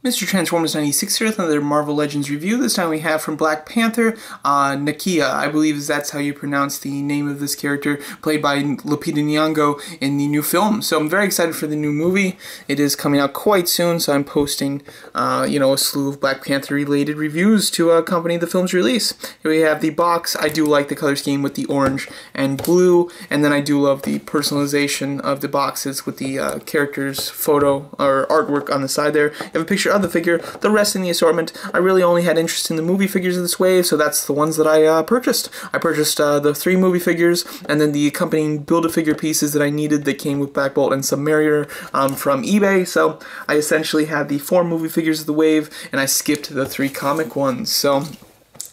Mr. Transformers 96 here with another Marvel Legends review. This time we have from Black Panther, Nakia. I believe that's how you pronounce the name of this character, played by Lupita Nyong'o in the new film. So I'm very excited for the new movie. It is coming out quite soon, so I'm posting, a slew of Black Panther related reviews to accompany the film's release. Here we have the box. I do like the color scheme with the orange and blue, and then I do love the personalization of the boxes with the character's photo or artwork on the side there. You have a picture of the figure. The rest in the assortment, I really only had interest in the movie figures of this wave, so that's the ones that I purchased. I purchased the 3 movie figures, and then the accompanying Build-A-Figure pieces that I needed that came with Black Bolt and Submariner from eBay, so I essentially had the 4 movie figures of the wave, and I skipped the 3 comic ones, so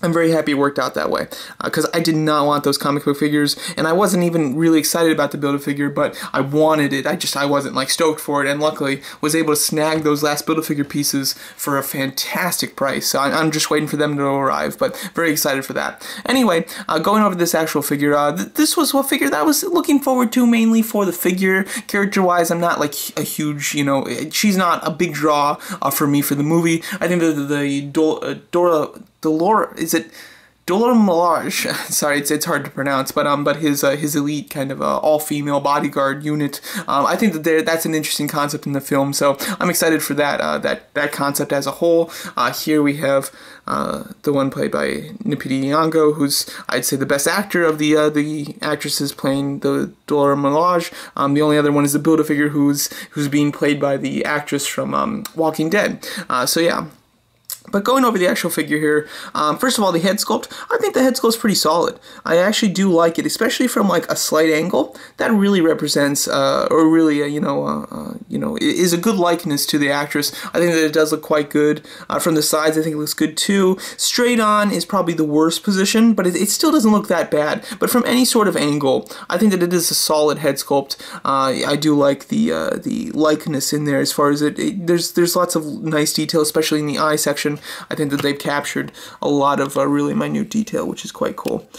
I'm very happy it worked out that way, because I did not want those comic book figures, and I wasn't even really excited about the Build-A-Figure, but I wanted it. I wasn't like stoked for it, and luckily was able to snag those last Build-A-Figure pieces for a fantastic price. So I'm just waiting for them to arrive, but very excited for that. Anyway, going over this actual figure, this was what figure that I was looking forward to mainly for the figure. Character-wise, I'm not like a huge, she's not a big draw for me for the movie. I think Dolor Malage, sorry, it's hard to pronounce, but his elite kind of all-female bodyguard unit, I think that that's an interesting concept in the film, so I'm excited for that concept as a whole. Here we have the one played by Lupita Nyong'o, who's, I'd say, the best actor of the actresses playing the Dolor Malage. The only other one is the Build-A-Figure, who's being played by the actress from Walking Dead. So yeah. But going over the actual figure here, first of all, the head sculpt, I think the head sculpt is pretty solid. I actually do like it, especially from like a slight angle. That really represents, or really, is a good likeness to the actress. I think that it does look quite good. From the sides, I think it looks good too. Straight on is probably the worst position, but it still doesn't look that bad. But from any sort of angle, I think that it is a solid head sculpt. I do like the likeness in there as far as there's lots of nice detail, especially in the eye section. I think that they've captured a lot of really minute detail, which is quite cool.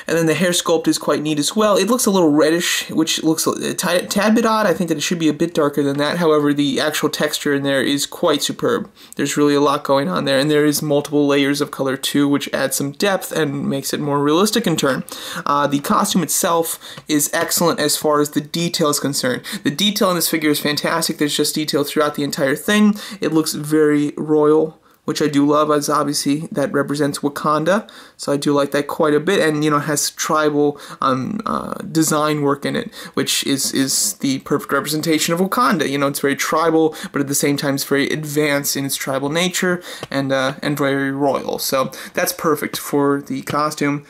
And then the hair sculpt is quite neat as well. It looks a little reddish, which looks a tad bit odd. I think that it should be a bit darker than that. However, the actual texture in there is quite superb. There's really a lot going on there, and there is multiple layers of color too, which adds some depth and makes it more realistic in turn. The costume itself is excellent as far as the detail is concerned. The detail in this figure is fantastic. There's just detail throughout the entire thing. It looks very royal, which I do love, as obviously that represents Wakanda, so I do like that quite a bit, and has tribal design work in it, which is the perfect representation of Wakanda. It's very tribal, but at the same time it's very advanced in its tribal nature and very royal. So that's perfect for the costume.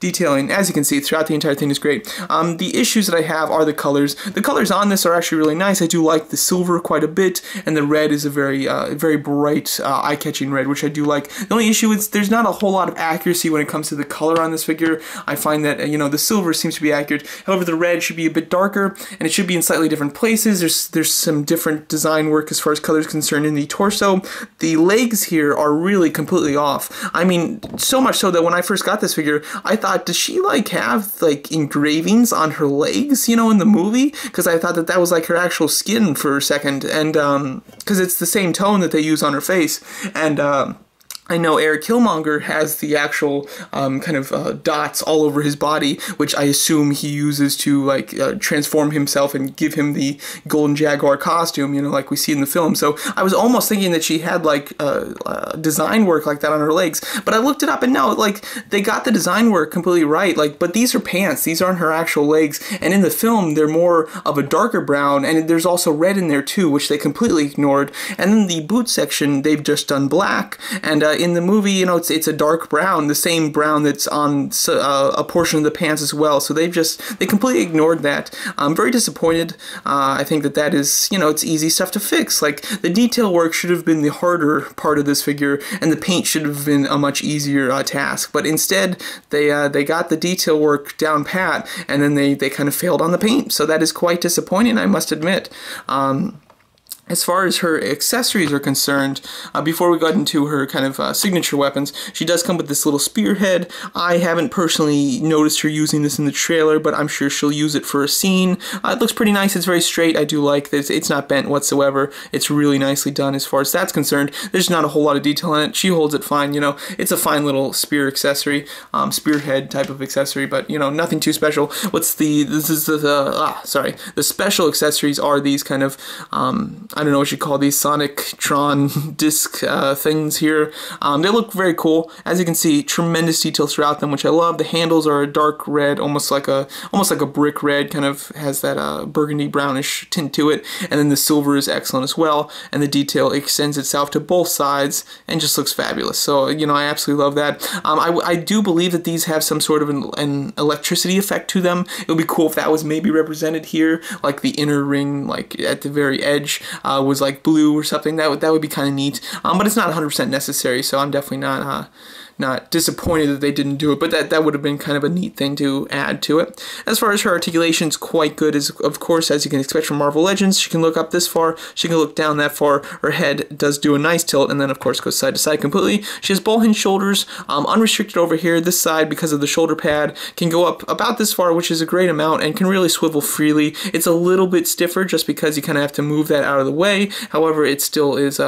Detailing, as you can see, throughout the entire thing is great. The issues that I have are the colors. The colors on this are actually really nice. I do like the silver quite a bit, and the red is a very bright, eye-catching red, which I do like. The only issue is there's not a whole lot of accuracy when it comes to the color on this figure. I find that, the silver seems to be accurate. However, the red should be a bit darker, and it should be in slightly different places. There's some different design work as far as color is concerned in the torso. The legs here are really completely off. I mean, so much so that when I first got this figure, I thought, does she have engravings on her legs, in the movie? Because I thought that was like her actual skin for a second, and because it's the same tone that they use on her face, and I know Eric Killmonger has the actual dots all over his body, which I assume he uses to transform himself and give him the Golden Jaguar costume, like we see in the film. So I was almost thinking that she had design work like that on her legs, but I looked it up and no, they got the design work completely right. But these are pants; these aren't her actual legs. And in the film, they're more of a darker brown, and there's also red in there too, which they completely ignored. And then the boot section, they've just done black, and in the movie, it's a dark brown, the same brown that's on a portion of the pants as well. So they completely ignored that. I'm very disappointed. I think that is, it's easy stuff to fix. The detail work should have been the harder part of this figure, and the paint should have been a much easier task. But instead, they got the detail work down pat, and then they kind of failed on the paint. So that is quite disappointing, I must admit. As far as her accessories are concerned, before we got into her kind of signature weapons, she does come with this little spearhead. I haven't personally noticed her using this in the trailer, but I'm sure she'll use it for a scene. It looks pretty nice. It's very straight. I do like this. It's not bent whatsoever. It's really nicely done as far as that's concerned. There's not a whole lot of detail on it. She holds it fine, you know. It's a fine little spear accessory, spearhead type of accessory, but, you know, nothing too special. The special accessories are these kind of, I don't know what you call these, Sonic Tron disc things here. They look very cool. As you can see, tremendous detail throughout them, which I love. The handles are a dark red, almost like a brick red, kind of has that burgundy brownish tint to it. And then the silver is excellent as well, and the detail extends itself to both sides and just looks fabulous. So, you know, I absolutely love that. I do believe that these have some sort of an electricity effect to them. It would be cool if that was maybe represented here, like the inner ring, like at the very edge, was like blue or something. That would be kind of neat. But it's not 100% necessary, so I'm definitely not disappointed that they didn't do it, but that would have been kind of a neat thing to add to it. As far as her articulation is quite good, of course, as you can expect from Marvel Legends. She can look up this far, she can look down that far. Her head does do a nice tilt, and then of course goes side to side completely. She has ball hinge shoulders, unrestricted over here. This side, because of the shoulder pad, can go up about this far, which is a great amount, and can really swivel freely. It's a little bit stiffer just because you kind of have to move that out of the way. However, it still is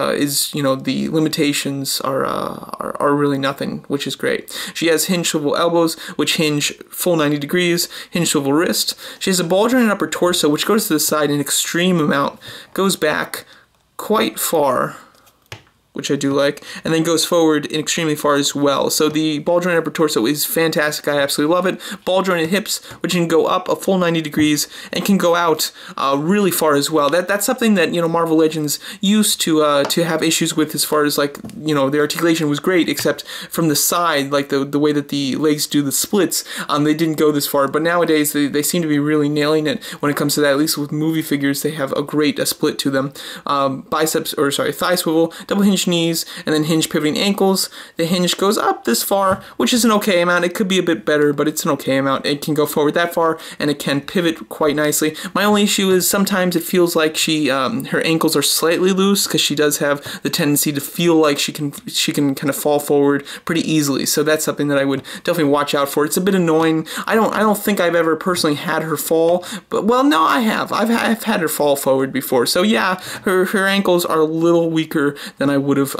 you know, the limitations are really nothing, which is great. She has hinge swivel elbows, which hinge full 90 degrees, hinge swivel wrist. She has a ball jointed upper torso, which goes to the side an extreme amount, goes back quite far, which I do like, and then goes forward extremely far as well. So the ball jointed upper torso is fantastic. I absolutely love it. Ball jointed hips, which can go up a full 90 degrees and can go out really far as well. That's something that, you know, Marvel Legends used to have issues with, as far as, like, you know, the articulation was great, except from the side, like the way that the legs do the splits, they didn't go this far. But nowadays they seem to be really nailing it when it comes to that. At least with movie figures, they have a great split to them. Thigh swivel, double hinge knees, and then hinge pivoting ankles. The hinge goes up this far, which is an okay amount. It could be a bit better, but it's an okay amount. It can go forward that far, and it can pivot quite nicely. My only issue is sometimes it feels like her ankles are slightly loose, because she does have the tendency to feel like she can kind of fall forward pretty easily. So that's something that I would definitely watch out for. It's a bit annoying. I don't think I've ever personally had her fall, but, well, no, I have. I've had her fall forward before. So yeah, her ankles are a little weaker than I would have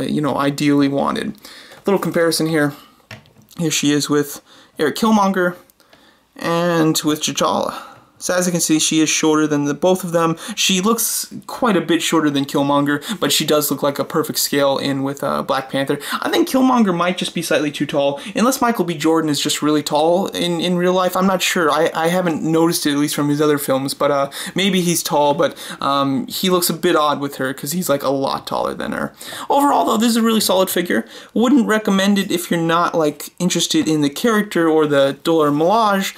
you know, ideally wanted. Little comparison here. Here she is with Eric Killmonger and with T'Challa. So as you can see, she is shorter than both of them. She looks quite a bit shorter than Killmonger, but she does look like a perfect scale in with Black Panther. I think Killmonger might just be slightly too tall, unless Michael B. Jordan is just really tall in real life. I'm not sure. I haven't noticed it, at least from his other films, but maybe he's tall, but he looks a bit odd with her, because he's like a lot taller than her. Overall, though, this is a really solid figure. Wouldn't recommend it if you're not, like, interested in the character or the Dora Milaje,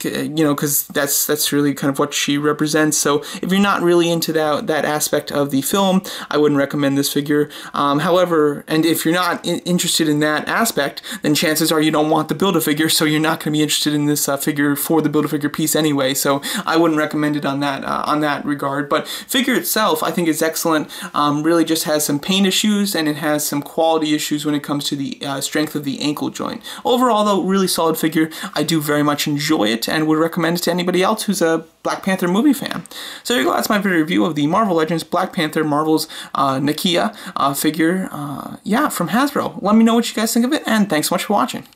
you know, because that's really kind of what she represents. So if you're not really into that aspect of the film, I wouldn't recommend this figure. However, and if you're not interested in that aspect, then chances are you don't want the Build-A-Figure, so you're not going to be interested in this figure for the Build-A-Figure piece anyway. So I wouldn't recommend it on that regard. But figure itself, I think, is excellent. Really just has some paint issues, and it has some quality issues when it comes to the strength of the ankle joint. Overall, though, really solid figure. I do very much enjoy it, and would recommend it to anybody else who's a Black Panther movie fan. So there you go, that's my video review of the Marvel Legends Black Panther Marvel's Nakia figure, yeah, from Hasbro. Let me know what you guys think of it, and thanks so much for watching.